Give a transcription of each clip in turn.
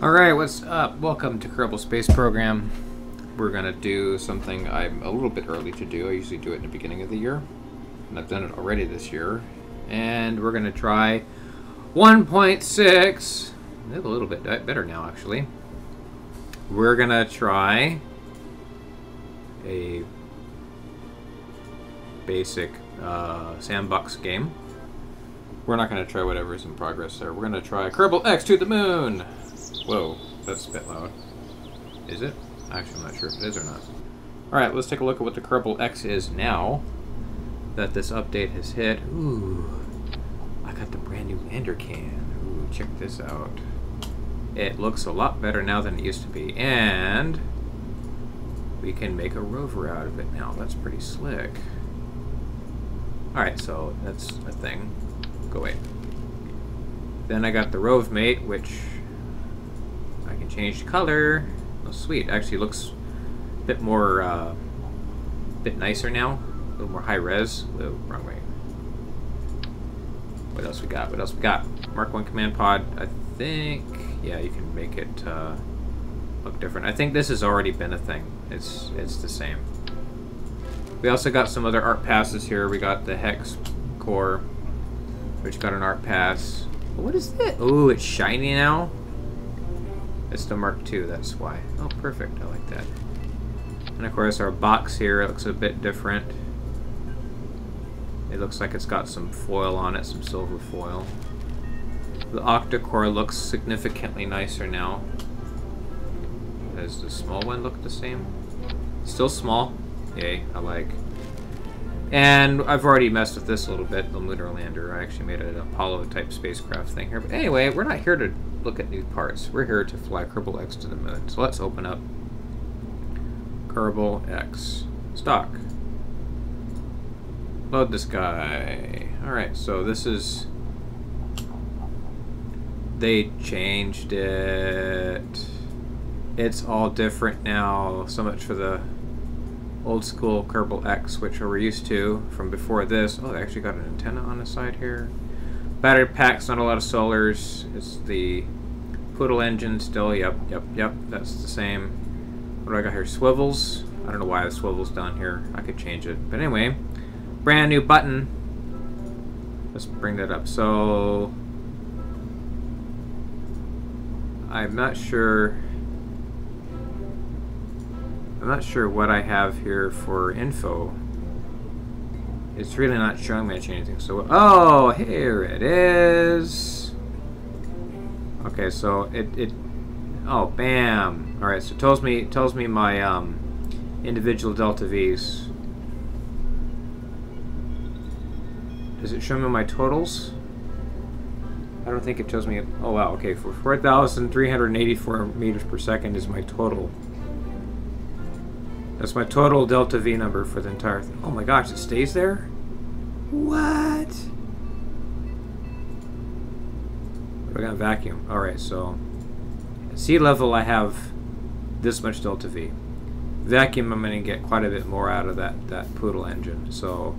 Alright, what's up? Welcome to Kerbal Space Program. We're gonna do something I'm a little bit early to do. I usually do it in the beginning of the year, and I've done it already this year. And we're gonna try 1.6. A little bit better now, actually. We're gonna try a basic sandbox game. We're not gonna try whatever's in progress there. We're gonna try Kerbal X to the moon. Whoa, that's a bit loud. Is it? Actually, I'm not sure if it is or not. Alright, let's take a look at what the Kerbal X is now that this update has hit. Ooh, I got the brand new lander can. Ooh, check this out. It looks a lot better now than it used to be, and we can make a rover out of it now. That's pretty slick. Alright, so that's a thing. Go away. Then I got the Rove Mate, which I can change the color. Oh, sweet. Actually looks a bit more, bit nicer now. A little more high res. Whoa, wrong way. What else we got? What else we got? Mark 1 command pod. I think, yeah, you can make it look different. I think this has already been a thing. It's the same. We also got some other art passes here. We got the Hex core, which got an art pass. What is that? Oh, it's shiny now. It's the Mark II, that's why. Oh, perfect. I like that. And of course, our box here looks a bit different. It looks like it's got some foil on it, some silver foil. The octa-core looks significantly nicer now. Does the small one look the same? Still small. Yay, I like. And I've already messed with this a little bit, the lunar lander. I actually made an Apollo-type spacecraft thing here. But anyway, we're not here to look at new parts. We're here to fly Kerbal X to the moon. So let's open up Kerbal X. Stock. Load this guy. Alright, so this is... They changed it. It's all different now. So much for the old school Kerbal X, which we're used to from before this. Oh, they actually got an antenna on the side here. Battery packs, not a lot of solars. It's the Poodle engine still. Yep, that's the same. What do I got here? Swivels. I don't know why the swivel's down here. I could change it. But anyway, brand new button. Let's bring that up. So I'm not sure what I have here for info. It's really not showing me anything. So, oh, here it is. Okay, so it oh, bam. All right, so it tells me my individual delta V's. Does it show me my totals? I don't think it tells me. Oh wow, okay, for 4,384 meters per second is my total. That's my total delta V number for the entire thing. Oh my gosh, it stays there? What? We're gonna vacuum. Alright, so at sea level I have this much delta V. Vacuum, I'm gonna get quite a bit more out of that Poodle engine. So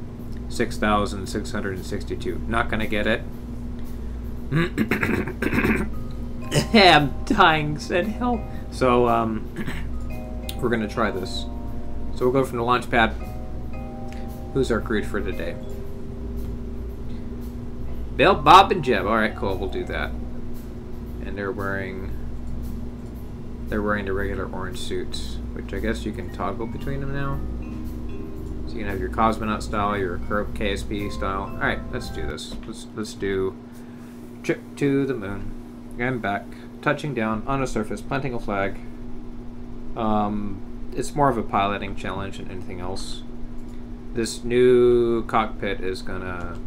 6,662. Not gonna get it. I'm dying, said help. So we're gonna try this. So we'll go from the launch pad. Who's our crew for today? Bill, Bob, and Jeb. Alright, cool, we'll do that. And they're wearing the regular orange suits, which I guess you can toggle between them now. So you can have your cosmonaut style, your KSP style. Alright, let's do this. Let's do trip to the moon. And back. Touching down on a surface, planting a flag. It's more of a piloting challenge than anything else. This new cockpit is gonna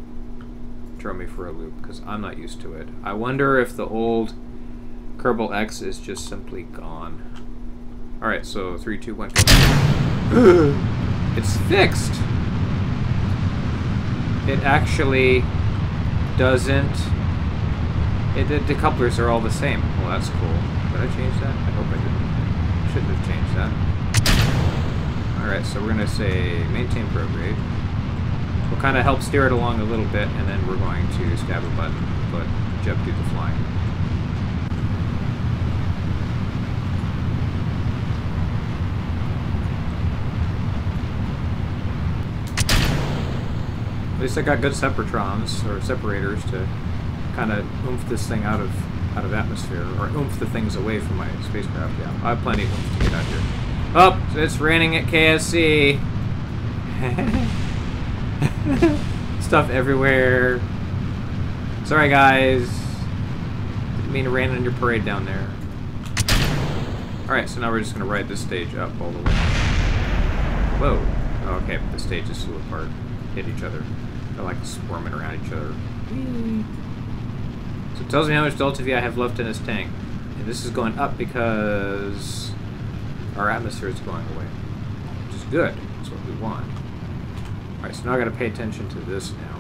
throw me for a loop because I'm not used to it. I wonder if the old Kerbal X is just simply gone. Alright, so 3, 2, 1, go. It's fixed! It actually doesn't... the couplers are all the same. Well, that's cool. Did I change that? I hope I didn't. Shouldn't have changed that. Alright, so we're going to say maintain prograde. We'll kind of help steer it along a little bit, and then we're going to stab a button, but Jeb do the flying. At least I got good separatrons, or separators, to kind of oomph this thing out of atmosphere, or oomph the things away from my spacecraft. Yeah, I have plenty of oomph to get out here. Oh, it's raining at KSC. Stuff everywhere. Sorry, guys. Didn't mean to rain on your parade down there. Alright, so now we're just going to ride this stage up all the way. Whoa. Oh, okay, the stages flew apart. Hit each other. They're like swarming around each other. Whee! So it tells me how much delta V I have left in this tank. And this is going up because our atmosphere is going away. Which is good. That's what we want. Alright, so now I gotta pay attention to this now.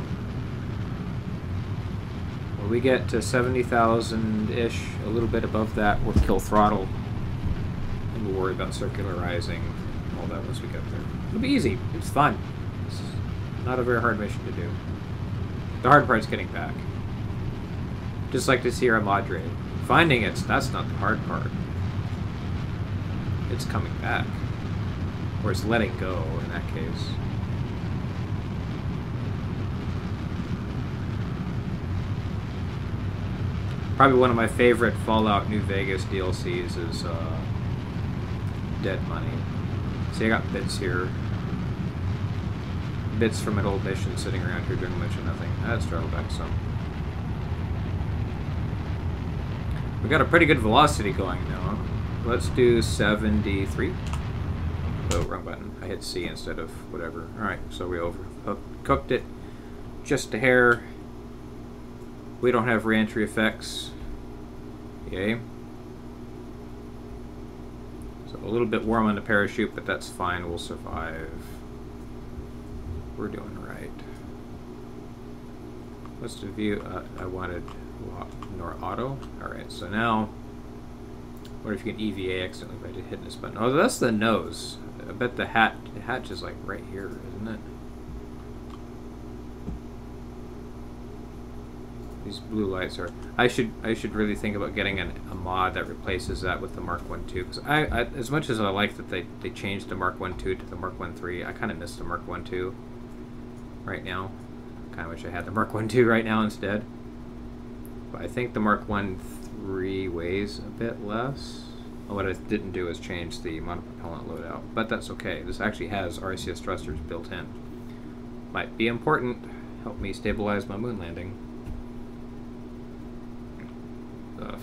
When we get to 70,000-ish, a little bit above that, we'll kill throttle. And we'll worry about circularizing all that once we get there. It'll be easy. It's fun. It's not a very hard mission to do. The hard part's getting back. Just like the Sierra Madre. Finding it, that's not the hard part. It's coming back. Or it's letting go, in that case. Probably one of my favorite Fallout New Vegas DLCs is Dead Money. See, I got bits here. Bits from an old mission sitting around here doing much of nothing. Let's throttle back some. We got a pretty good velocity going now. Let's do 73. Oh, wrong button. I hit C instead of whatever. Alright, so we overcooked it just a hair. We don't have re-entry effects. Yay. So a little bit warm on the parachute, but that's fine. We'll survive. We're doing right. What's the view? I wanted nor auto. Alright, so now, what if you can EVA accidentally by hitting this button? Oh, that's the nose. I bet the hatch is like right here, isn't it? These blue lights are... I should really think about getting a mod that replaces that with the Mark 1 II, because I as much as I like that they changed the Mark 1 II to the Mark 1 III, I kind of miss the Mark 1 II right now. Kind of wish I had the Mark 1 II right now instead. But I think the Mark 1 III weighs a bit less. Oh, what I didn't do is change the monopropellant loadout, but that's okay. This actually has RCS thrusters built in. Might be important. Help me stabilize my moon landing. Stuff.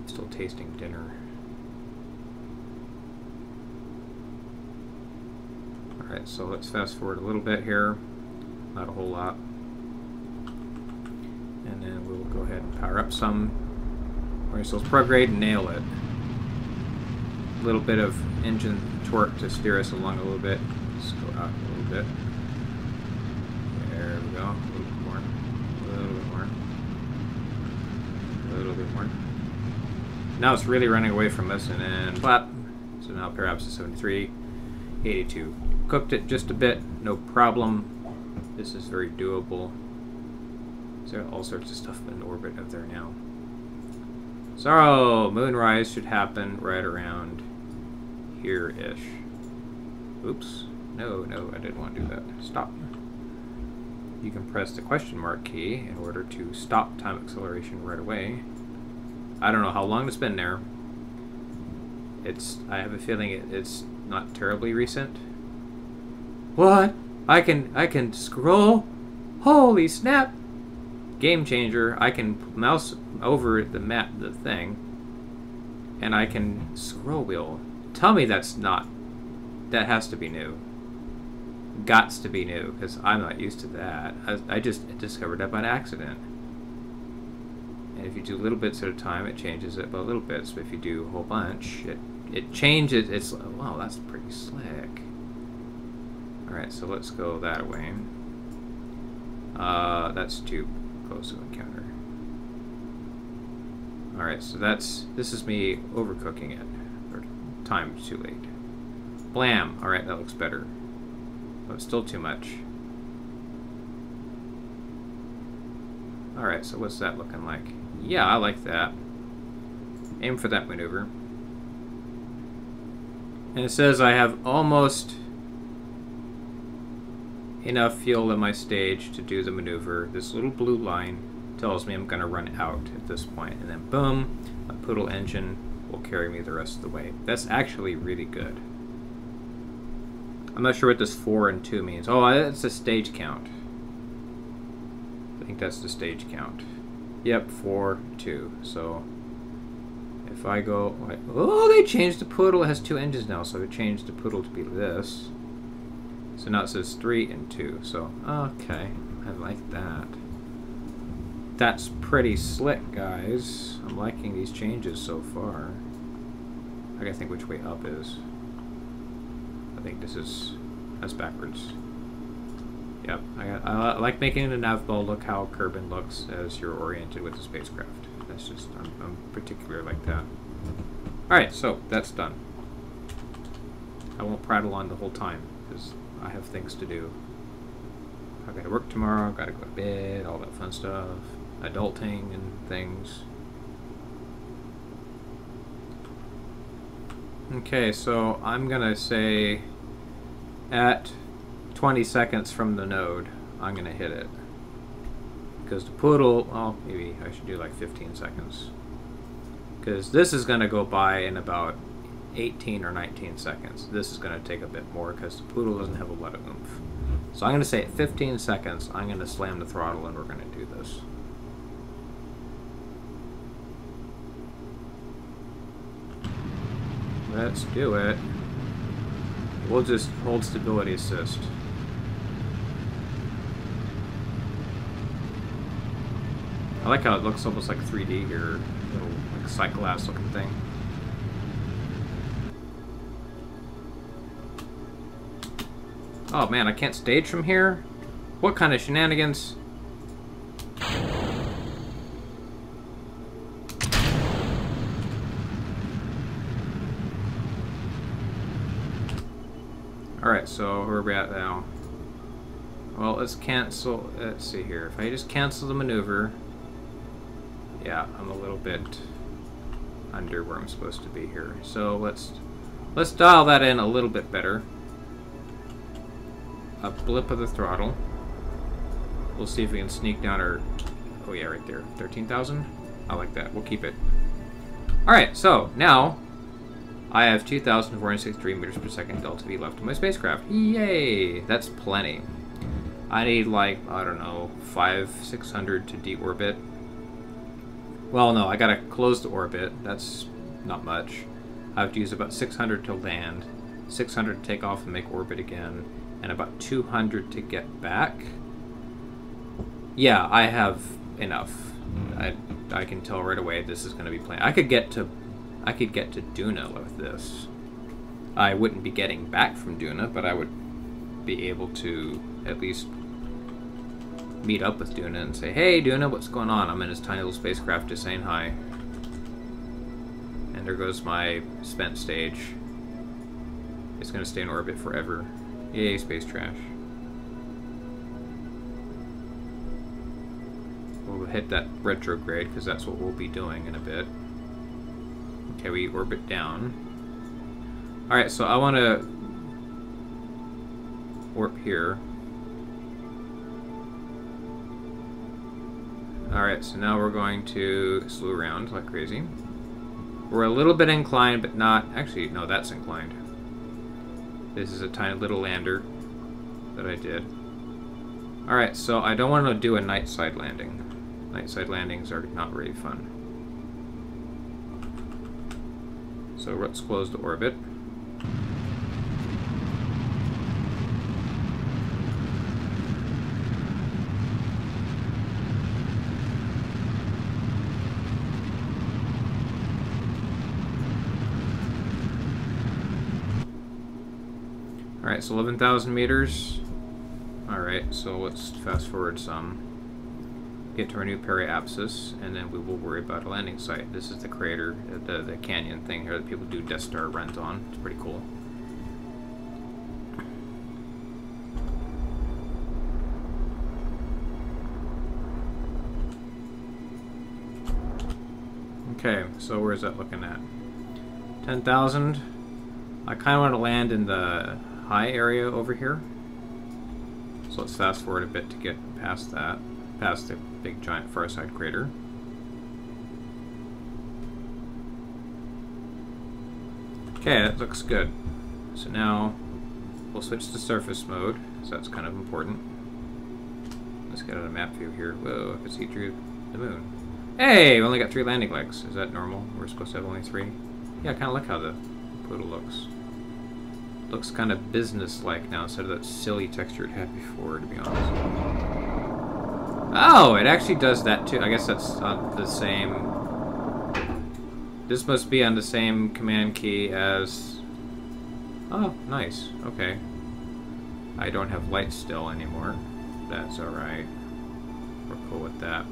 Still tasting dinner. Alright, so let's fast forward a little bit here. Not a whole lot. And then we'll go ahead and power up some. Alright, so let's prograde and nail it. A little bit of engine torque to steer us along a little bit. Let's go out a little bit. There we go. A little bit more. A little bit more. A little bit more. Now it's really running away from us, and then flat. So now perhaps it's 73, 82. Cooked it just a bit, no problem. This is very doable. There's all sorts of stuff in orbit up there now. So, moonrise should happen right around here-ish. Oops. No, I didn't want to do that. Stop. You can press the question mark key in order to stop time acceleration right away. I don't know how long it's been there. I have a feeling it's not terribly recent. What? I can scroll? Holy snap! Game changer. I can mouse over the map, the thing, and I can scroll wheel. Tell me that's not... That has to be new. Gots to be new, because I'm not used to that. I just discovered that by accident. And if you do little bits at a time, it changes it by little bits. But if you do a whole bunch, it changes. It's... Wow, that's pretty slick. Alright, so let's go that way. That's too close to encounter. Alright, so this is me overcooking it. Or time too late. Blam! Alright, that looks better. But it's still too much. Alright, so what's that looking like? Yeah, I like that. Aim for that maneuver. And it says I have almost enough fuel in my stage to do the maneuver. This little blue line tells me I'm going to run out at this point, and then boom, a Poodle engine will carry me the rest of the way. That's actually really good. I'm not sure what this 4 and 2 means. Oh, that's a stage count. I think that's the stage count. Yep, 4, 2. So if I go... Oh, they changed the Poodle. It has 2 engines now, so they changed the Poodle to be this. So now it says 3 and 2. So, okay. I like that. That's pretty slick, guys. I'm liking these changes so far. I gotta think which way up is. I think that's backwards. Yep, I like making the nav ball look how Kerbin looks as you're oriented with the spacecraft. That's just, I'm particular like that. Alright, so that's done. I won't prattle on the whole time, because I have things to do. I gotta work tomorrow, gotta go to bed, all that fun stuff. Adulting and things. Okay, so I'm gonna say at 20 seconds from the node, I'm gonna hit it. Because the Poodle, well, maybe I should do like 15 seconds. Because this is gonna go by in about 18 or 19 seconds. This is gonna take a bit more because the Poodle doesn't have a lot of oomph. So I'm gonna say at 15 seconds, I'm gonna slam the throttle and we're gonna do this. Let's do it. We'll just hold stability assist. I like how it looks almost like 3D here. Little like sight glass looking thing. Oh man, I can't stage from here? What kind of shenanigans? Alright, so where are we at now? Well, let's cancel. Let's see here. If I just cancel the maneuver. Yeah, I'm a little bit under where I'm supposed to be here. So let's dial that in a little bit better. A blip of the throttle. We'll see if we can sneak down our... Oh yeah, right there. 13,000? I like that. We'll keep it. Alright, so now I have 2,463 meters per second delta V left on my spacecraft. Yay! That's plenty. I need like, I don't know, 500-600 to deorbit. Well, no, I gotta close the orbit. That's not much. I have to use about 600 to land, 600 to take off and make orbit again, and about 200 to get back. Yeah, I have enough. I can tell right away this is going to be playing. I could get to Duna with this. I wouldn't be getting back from Duna, but I would be able to at least meet up with Duna and say, "Hey, Duna, what's going on?" I'm in his tiny little spacecraft just saying hi. And there goes my spent stage. It's going to stay in orbit forever. Yay, space trash. We'll hit that retrograde because that's what we'll be doing in a bit. Okay, we orbit down. Alright, so I want to warp here. Alright, so now we're going to slew around like crazy. We're a little bit inclined, but not... Actually, no, that's inclined. This is a tiny little lander that I did. Alright, so I don't want to do a night side landing. Night side landings are not very fun. So let's close the orbit. Alright, so 11,000 meters. Alright, so let's fast forward some. Get to our new periapsis, and then we will worry about a landing site. This is the crater, the canyon thing here that people do Death Star runs on. It's pretty cool. Okay, so where's that looking at? 10,000. I kind of want to land in the high area over here. So let's fast forward a bit to get past that, past the big giant far side crater. Okay, that looks good. So now we'll switch to surface mode, so that's kind of important. Let's get out a map view here. Whoa, I can see through the moon. Hey, we only got 3 landing legs. Is that normal? We're supposed to have only 3? Yeah, I kind of like how the poodle looks. Looks kind of business-like now instead of that silly texture it had before, to be honest. Oh, it actually does that too. I guess that's on the same... This must be on the same command key as... Oh, nice. Okay. I don't have light still anymore. That's alright. We're cool with that.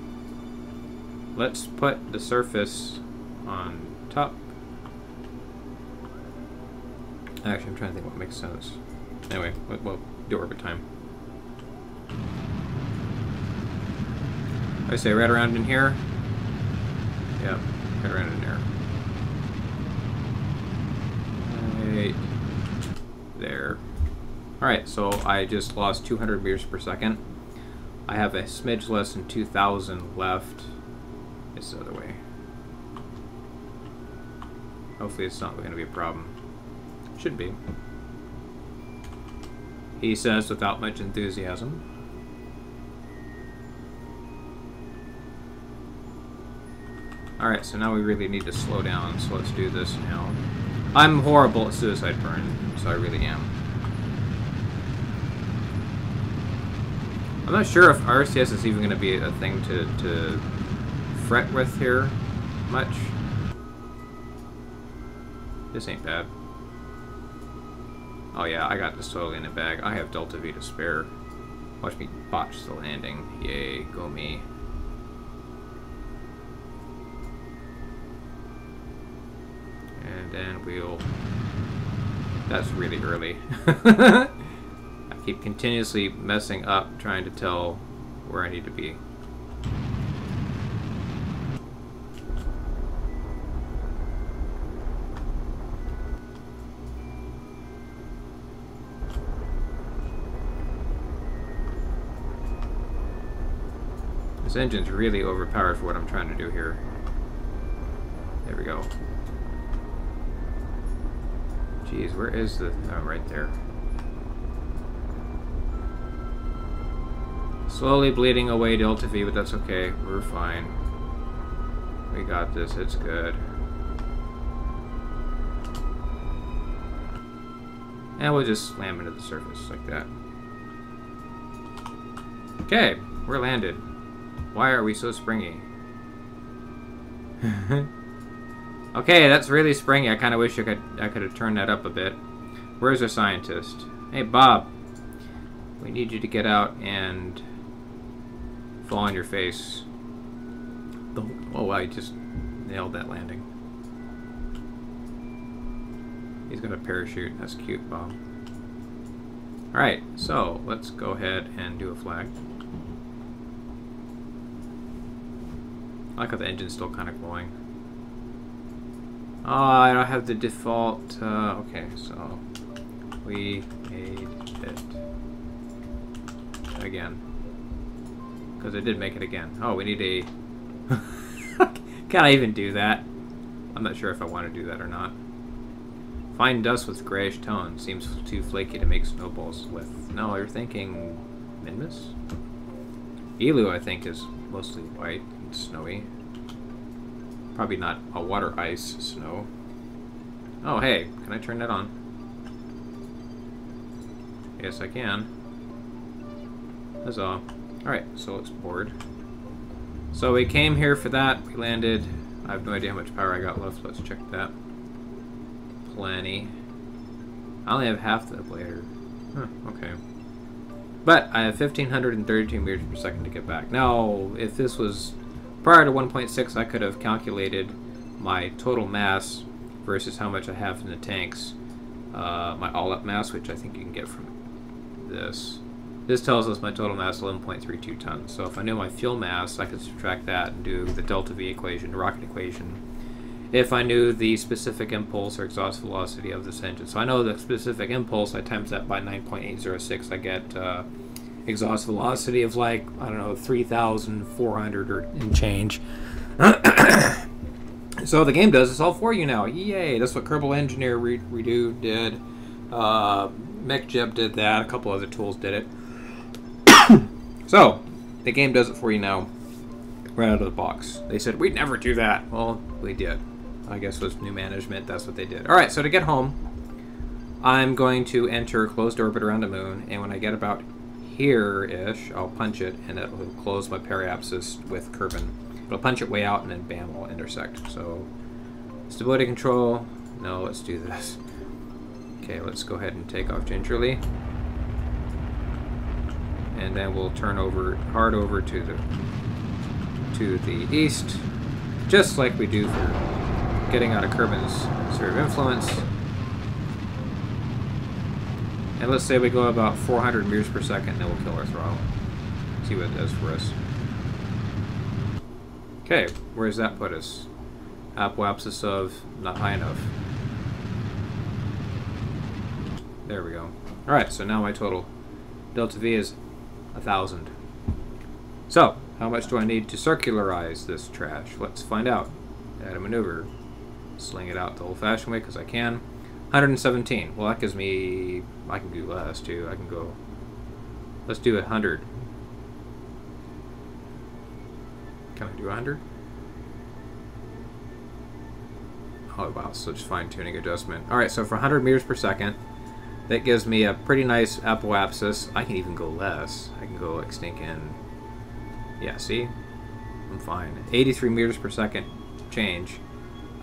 Let's put the surface on top. Actually, I'm trying to think what makes sense. Anyway, we'll do orbit time. I say right around in here. Yeah, right around in there. Right there. Alright, so I just lost 200 meters per second. I have a smidge less than 2,000 left. It's the other way. Hopefully it's not going to be a problem. Should be. He says without much enthusiasm. Alright, so now we really need to slow down, so let's do this now. I'm horrible at suicide burn, so I really am. I'm not sure if RCS is even going to be a thing to fret with here much. This ain't bad. Oh yeah, I got this totally in a bag. I have Delta V to spare. Watch me botch the landing. Yay, go me. And then we'll... That's really early. I keep continuously messing up trying to tell where I need to be. This engine's really overpowered for what I'm trying to do here. There we go. Jeez, where is the... Oh, right there. Slowly bleeding away Delta V, but that's okay. We're fine. We got this. It's good. And we'll just slam into the surface like that. Okay, we're landed. Why are we so springy? Okay, that's really springy. I kind of wish I could have turned that up a bit. Where's our scientist? Hey, Bob. We need you to get out and fall on your face. Oh, wow, he just nailed that landing. He's got a parachute. That's cute, Bob. Alright, so let's go ahead and do a flag. I like how the engine's still kind of glowing. Oh, I don't have the default. Okay, so we made it again. Because I did make it again. Oh, we need a... Can I even do that? I'm not sure if I want to do that or not. Fine dust with grayish tone. Seems too flaky to make snowballs with. No, you're thinking... Minmus? Elu, I think, is mostly white and snowy. Probably not a water ice snow. Oh, hey, can I turn that on? Yes, I can. Huzzah. Alright, so let's board. So we came here for that. We landed. I have no idea how much power I got left. Let's check that. Plenty. I only have half the ablator. Huh, okay. But I have 1,532 meters per second to get back. Now, if this was prior to 1.6, I could have calculated my total mass versus how much I have in the tanks. My all-up mass, which I think you can get from this. This tells us my total mass is 11.32 tons. So if I knew my fuel mass, I could subtract that and do the delta V equation, rocket equation. If I knew the specific impulse or exhaust velocity of this engine. So I know the specific impulse, I times that by 9.806, I get exhaust velocity of like, I don't know, 3,400 or and change. So the game does this all for you now. Yay! That's what Kerbal Engineer Redo did. MechJeb did that. A couple other tools did it. So the game does it for you now, right out of the box. They said we'd never do that. Well, we did. I guess with new management, that's what they did. All right. So to get home, I'm going to enter closed orbit around the moon, and when I get about here-ish, I'll punch it, and it will close my periapsis with Kerbin. I'll punch it way out, and then bam, we'll intersect. So, stability control. No, let's do this. Okay, let's go ahead and take off gingerly. And then we'll turn over hard over to the east, just like we do for getting out of Kerbin's sphere of influence. And let's say we go about 400 meters per second, and then we'll kill our throttle. See what it does for us. Okay, where does that put us? Apoapsis of not high enough. There we go. Alright, so now my total delta V is 1,000. So, how much do I need to circularize this trash? Let's find out. Add a maneuver. Sling it out the old-fashioned way, because I can. 117. Well, that gives me... I can do less, too. I can go... Let's do 100. Can I do 100? Oh, wow. Such fine-tuning adjustment. Alright, so for 100 meters per second, that gives me a pretty nice apoapsis. I can even go less. I can go like stinking... Yeah, see? I'm fine. 83 meters per second change.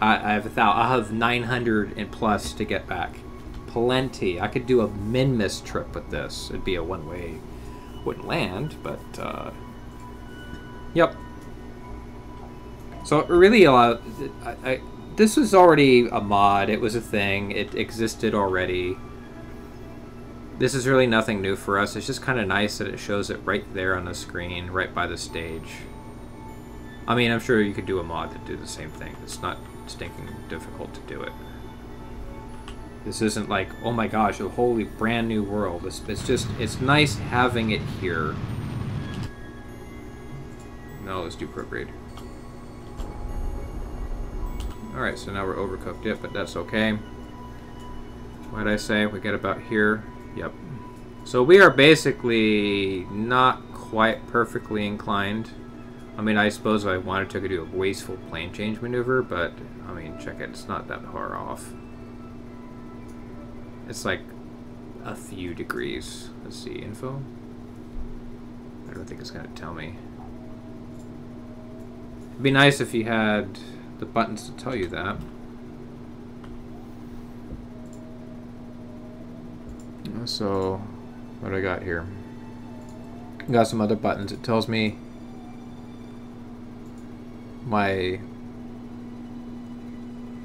I have 900 and plus to get back. Plenty. I could do a min-miss trip with this. It'd be a one-way. Wouldn't land, but yep. So it really allowed. This was already a mod. It was a thing. It existed already. This is really nothing new for us. It's just kind of nice that it shows it right there on the screen, right by the stage. I mean, I'm sure you could do a mod that do the same thing. It's not stinking difficult to do it. This isn't like, oh my gosh, a wholly brand new world. It's just, it's nice having it here. No, let's do prograde. Alright, so now we're overcooked it, but that's okay. What did I say? We get about here. Yep. So we are basically not quite perfectly inclined. I mean, I suppose if I wanted to, I could do a wasteful plane change maneuver, but, I mean, check it. It's not that far off. It's like a few degrees. Let's see, info? I don't think it's going to tell me. It'd be nice if you had the buttons to tell you that. So, what do I got here? Got some other buttons. It tells me my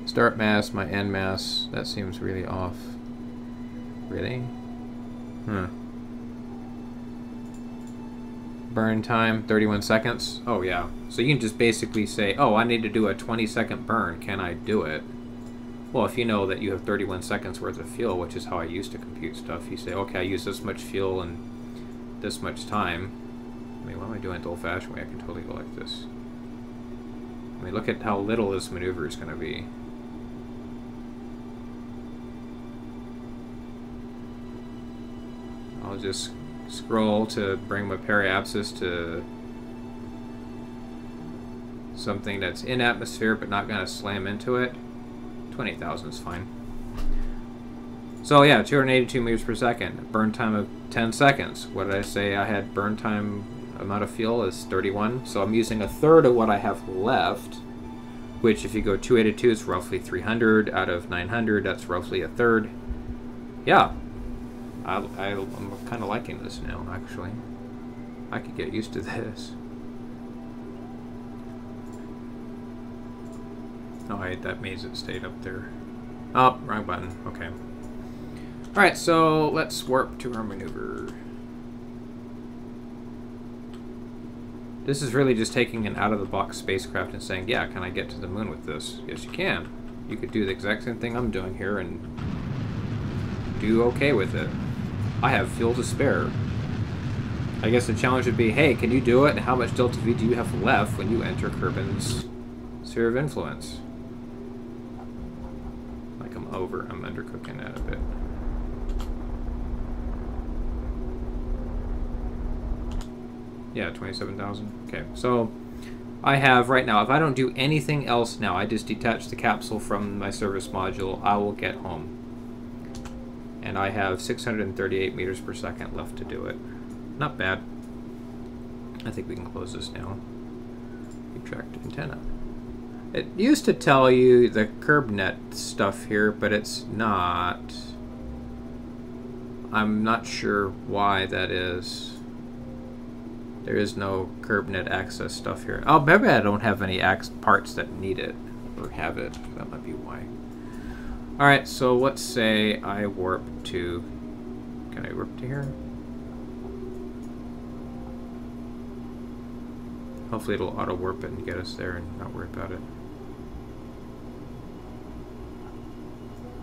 start mass, my end mass. That seems really off. Really? Huh. Burn time, 31 seconds. Oh, yeah. So you can just basically say, oh, I need to do a 20-second burn. Can I do it? Well, if you know that you have 31 seconds worth of fuel, which is how I used to compute stuff, you say, okay, I use this much fuel in this much time. I mean, what am I doing the old-fashioned way? I can totally go like this. I mean, look at how little this maneuver is going to be. I'll just scroll to bring my periapsis to something that's in atmosphere but not going to slam into it. 20,000 is fine. So yeah, 282 meters per second. Burn time of 10 seconds. What did I say? I had burn time amount of fuel is 31. So I'm using a third of what I have left, which if you go 282, it's roughly 300 out of 900. That's roughly a third. Yeah. I'm kind of liking this now, actually. I could get used to this. Oh, wait, that means it stayed up there. Oh, wrong button. Okay. Alright, so let's warp to our maneuver. This is really just taking an out-of-the-box spacecraft and saying, yeah, can I get to the moon with this? Yes, you can. You could do the exact same thing I'm doing here and do okay with it. I have fuel to spare. I guess the challenge would be, hey, can you do it? And how much delta V do you have left when you enter Kerbin's sphere of influence? Like I'm undercooking that a bit. Yeah, 27,000. Okay, so I have right now, if I don't do anything else now, I just detach the capsule from my service module, I will get home. And I have 638 meters per second left to do it. Not bad. I think we can close this now. Retract antenna. It used to tell you the KerbNet stuff here, but it's not. I'm not sure why that is. There is no KerbNet access stuff here. Oh, maybe I don't have any parts that need it or have it. That might be why. Alright, so let's say I warp to... Can I warp to here? Hopefully it'll auto-warp it and get us there and not worry about it.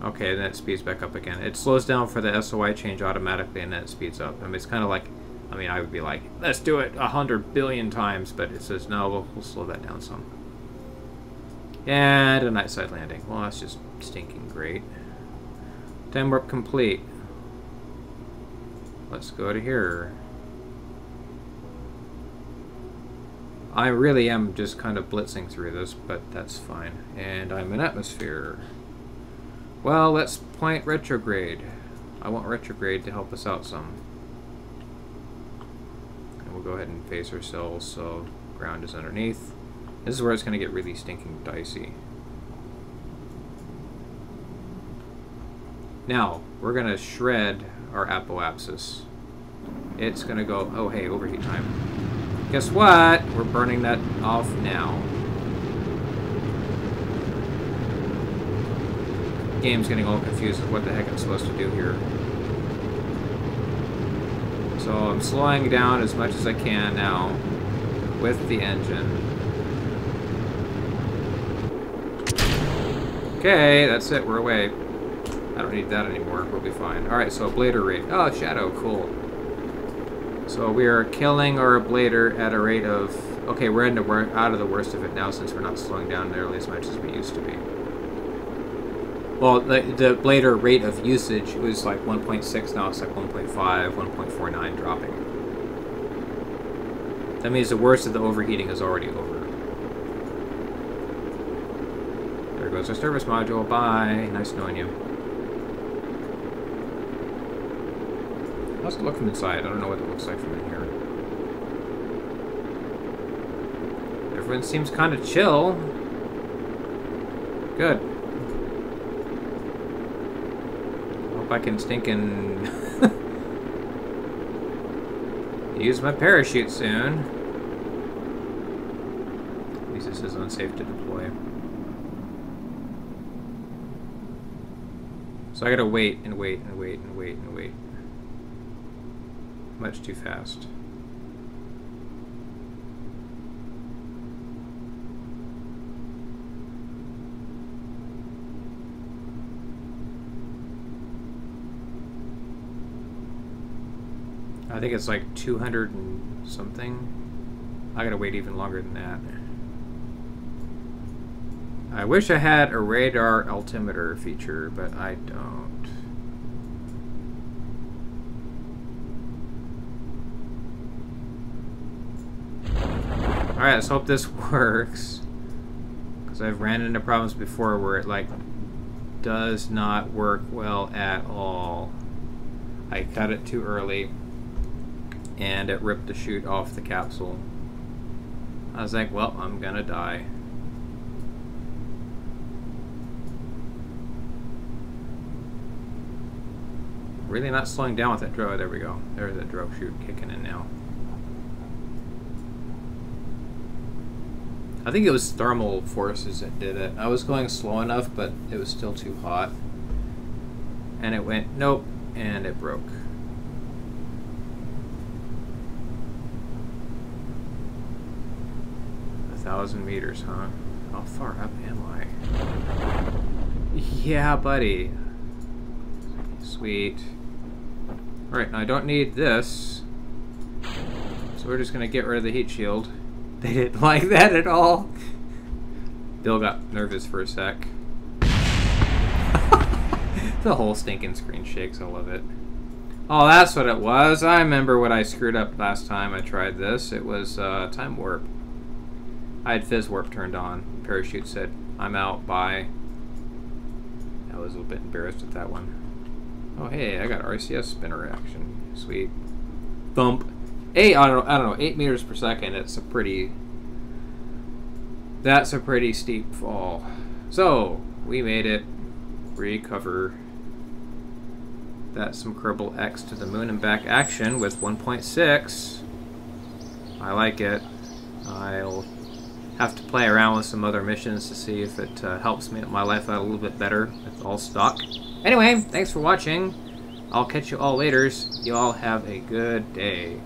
Okay, then it speeds back up again. It slows down for the SOI change automatically and then it speeds up. I mean, it's kind of like... I mean, I would be like, let's do it 100 billion times, but it says, no, we'll slow that down some. And a night side landing. Well, that's just stinking great. Time warp complete. Let's go to here. I really am just kind of blitzing through this, but that's fine. And I'm in atmosphere. Well, let's point retrograde. I want retrograde to help us out some. And we'll go ahead and face ourselves so ground is underneath. This is where it's going to get really stinking dicey. Now, we're going to shred our apoapsis. It's going to go, oh hey, overheat time. Guess what? We're burning that off now. The game's getting all confused with what the heck I'm supposed to do here. So I'm slowing down as much as I can now with the engine. Okay, that's it, we're away. I don't need that anymore, we'll be fine. Alright, so ablator rate. Oh, shadow, cool. So we are killing our ablator at a rate of... Okay, we're out of the worst of it now since we're not slowing down nearly as much as we used to be. Well, the ablator rate of usage was like 1.6, now it's like 1.5, 1.49 dropping. That means the worst of the overheating is already over. There goes our service module. Bye. Nice knowing you. How's it look from inside? I don't know what it looks like from in here. Everyone seems kind of chill. Good. Hope I can stinking use my parachute soon. At least this is unsafe to deploy. So I gotta wait and wait and wait and wait and wait. Much too fast. I think it's like 200 and something. I gotta wait even longer than that. I wish I had a radar altimeter feature, but I don't. Alright, let's hope this works. Because I've ran into problems before where it like does not work well at all. I cut it too early and it ripped the chute off the capsule. I was like, well, I'm gonna die. Really not slowing down with that drogue. There we go. There's that drogue chute kicking in now. I think it was thermal forces that did it. I was going slow enough, but it was still too hot. And it went, nope, and it broke. A 1,000 meters, huh? How far up am I? Yeah, buddy. Sweet. Alright, now I don't need this. we're just gonna get rid of the heat shield. They didn't like that at all. Bill got nervous for a sec. The whole stinking screen shakes. I love it. Oh, that's what it was. I remember what I screwed up last time I tried this. It was time warp. I had fizz warp turned on. Parachute said, "I'm out, bye." I was a little bit embarrassed at that one. Oh, hey, I got RCS spinner action. Sweet. Thump. I don't know, 8 meters per second. That's a pretty steep fall. So, we made it. Recover. That's some Kerbal X to the moon and back action with 1.6. I like it. I'll have to play around with some other missions to see if it helps me my life out a little bit better with all stock. Anyway, thanks for watching. I'll catch you all later. You all have a good day.